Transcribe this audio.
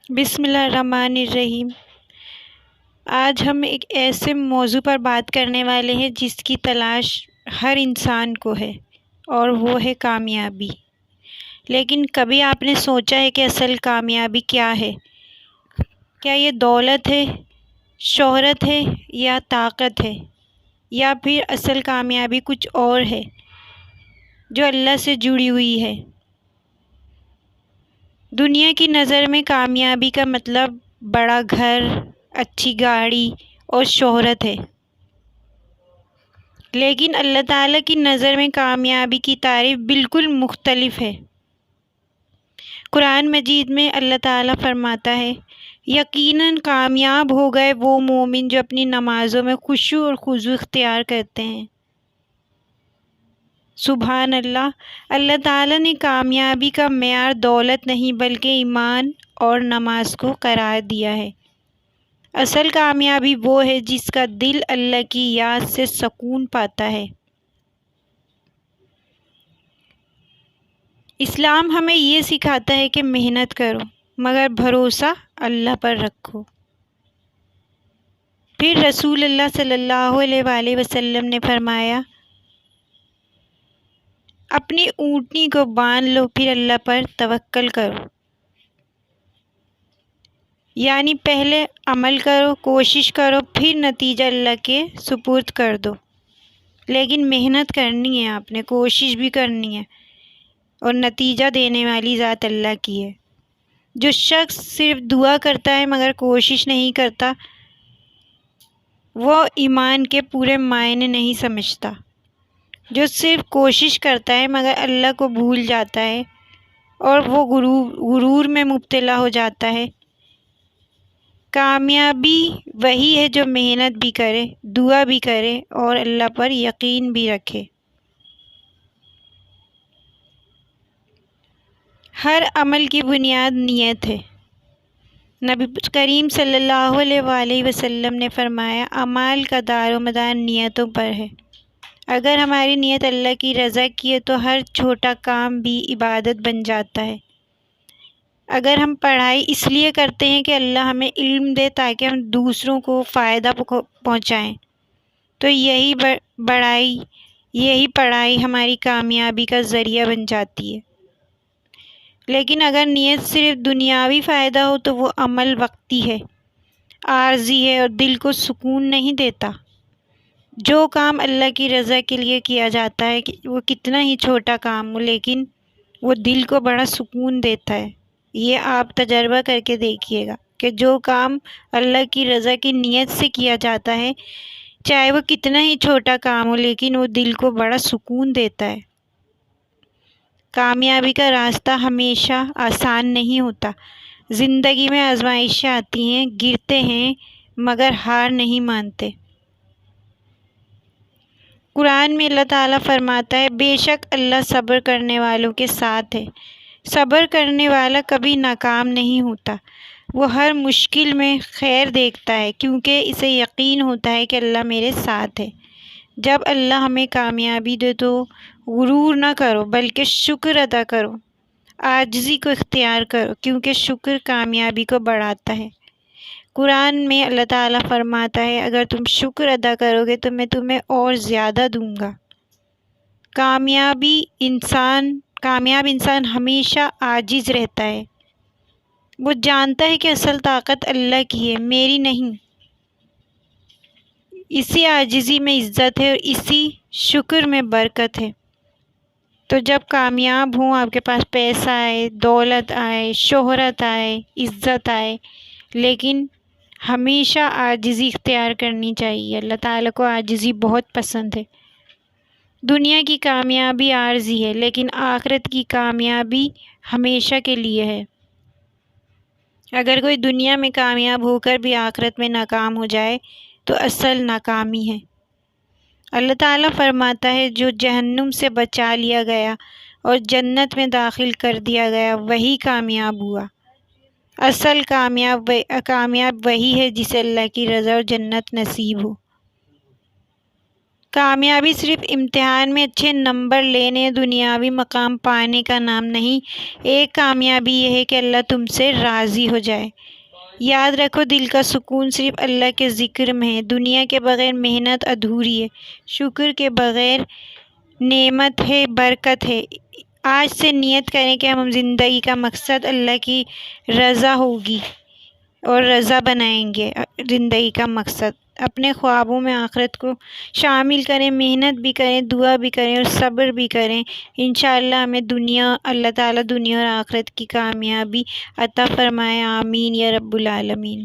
بسم اللہ الرحمن الرحیم۔ آج ہم ایک ایسے موضوع پر بات کرنے والے ہیں جس کی تلاش ہر انسان کو ہے، اور وہ ہے کامیابی۔ لیکن کبھی آپ نے سوچا ہے کہ اصل کامیابی کیا ہے؟ کیا یہ دولت ہے، شہرت ہے یا طاقت ہے، یا پھر اصل کامیابی کچھ اور ہے جو اللہ سے جڑی ہوئی ہے؟ دنیا کی نظر میں کامیابی کا مطلب بڑا گھر، اچھی گاڑی اور شہرت ہے، لیکن اللہ تعالیٰ کی نظر میں کامیابی کی تعریف بالکل مختلف ہے۔ قرآن مجید میں اللہ تعالیٰ فرماتا ہے، یقیناً کامیاب ہو گئے وہ مومن جو اپنی نمازوں میں خشوع اور خضوع اختیار کرتے ہیں۔ سبحان اللہ! اللہ تعالیٰ نے کامیابی کا معیار دولت نہیں بلکہ ایمان اور نماز کو قرار دیا ہے۔ اصل کامیابی وہ ہے جس کا دل اللہ کی یاد سے سکون پاتا ہے۔ اسلام ہمیں یہ سکھاتا ہے کہ محنت کرو مگر بھروسہ اللہ پر رکھو۔ پھر رسول اللہ صلی اللہ علیہ وآلہ وسلم نے فرمایا، اپنی اونٹنی کو باندھ لو پھر اللہ پر توکل کرو۔ یعنی پہلے عمل کرو، کوشش کرو، پھر نتیجہ اللہ کے سپرد کر دو۔ لیکن محنت کرنی ہے، آپ نے کوشش بھی کرنی ہے، اور نتیجہ دینے والی ذات اللہ کی ہے۔ جو شخص صرف دعا کرتا ہے مگر کوشش نہیں کرتا، وہ ایمان کے پورے معنی نہیں سمجھتا۔ جو صرف کوشش کرتا ہے مگر اللہ کو بھول جاتا ہے اور وہ غرور میں مبتلا ہو جاتا ہے۔ کامیابی وہی ہے جو محنت بھی کرے، دعا بھی کرے اور اللہ پر یقین بھی رکھے۔ ہر عمل کی بنیاد نیت ہے۔ نبی کریم صلی اللہ علیہ وآلہ وسلم نے فرمایا، اعمال کا دار و مدار نیتوں پر ہے۔ اگر ہماری نیت اللہ کی رضا کی ہے تو ہر چھوٹا کام بھی عبادت بن جاتا ہے۔ اگر ہم پڑھائی اس لیے کرتے ہیں کہ اللہ ہمیں علم دے تاکہ ہم دوسروں کو فائدہ پہنچائیں، تو یہی پڑھائی ہماری کامیابی کا ذریعہ بن جاتی ہے۔ لیکن اگر نیت صرف دنیاوی فائدہ ہو تو وہ عمل وقتی ہے، عارضی ہے اور دل کو سکون نہیں دیتا۔ جو کام اللہ کی رضا کے لیے کیا جاتا ہے وہ کتنا ہی چھوٹا کام ہو لیکن وہ دل کو بڑا سکون دیتا ہے۔ یہ آپ تجربہ کر کے دیکھیے گا کہ جو کام اللہ کی رضا کی نیت سے کیا جاتا ہے، چاہے وہ کتنا ہی چھوٹا کام ہو لیکن وہ دل کو بڑا سکون دیتا ہے۔ کامیابی کا راستہ ہمیشہ آسان نہیں ہوتا۔ زندگی میں آزمائشیں آتی ہیں، گرتے ہیں مگر ہار نہیں مانتے۔ قرآن میں اللہ تعالیٰ فرماتا ہے، بے شک اللہ صبر کرنے والوں کے ساتھ ہے۔ صبر کرنے والا کبھی ناکام نہیں ہوتا، وہ ہر مشکل میں خیر دیکھتا ہے کیونکہ اسے یقین ہوتا ہے کہ اللہ میرے ساتھ ہے۔ جب اللہ ہمیں کامیابی دے تو غرور نہ کرو بلکہ شکر ادا کرو، عاجزی کو اختیار کرو کیونکہ شکر کامیابی کو بڑھاتا ہے۔ قرآن میں اللہ تعالیٰ فرماتا ہے، اگر تم شکر ادا کرو گے تو میں تمہیں اور زیادہ دوں گا۔ کامیاب انسان ہمیشہ عاجز رہتا ہے۔ وہ جانتا ہے کہ اصل طاقت اللہ کی ہے، میری نہیں۔ اسی عاجزی میں عزت ہے اور اسی شکر میں برکت ہے۔ تو جب کامیاب ہوں، آپ کے پاس پیسہ آئے، دولت آئے، شہرت آئے، عزت آئے، لیکن ہمیشہ عاجزی اختیار کرنی چاہیے۔ اللہ تعالیٰ کو عاجزی بہت پسند ہے۔ دنیا کی کامیابی عارضی ہے لیکن آخرت کی کامیابی ہمیشہ کے لیے ہے۔ اگر کوئی دنیا میں کامیاب ہو کر بھی آخرت میں ناکام ہو جائے تو اصل ناکامی ہے۔ اللہ تعالیٰ فرماتا ہے، جو جہنم سے بچا لیا گیا اور جنت میں داخل کر دیا گیا وہی کامیاب ہوا۔ اصل کامیاب وہی ہے جسے اللہ کی رضا اور جنت نصیب ہو۔ کامیابی صرف امتحان میں اچھے نمبر لینے، دنیاوی مقام پانے کا نام نہیں، ایک کامیابی یہ ہے کہ اللہ تم سے راضی ہو جائے۔ یاد رکھو، دل کا سکون صرف اللہ کے ذکر میں ہے۔ دنیا کے بغیر محنت ادھوری ہے، شکر کے بغیر نعمت ہے، برکت ہے۔ آج سے نیت کریں کہ ہم زندگی کا مقصد اللہ کی رضا ہوگی اور رضا بنائیں گے زندگی کا مقصد۔ اپنے خوابوں میں آخرت کو شامل کریں، محنت بھی کریں، دعا بھی کریں اور صبر بھی کریں۔ انشاءاللہ ہمیں اللہ تعالیٰ دنیا اور آخرت کی کامیابی عطا فرمائے۔ آمین یا رب العالمین۔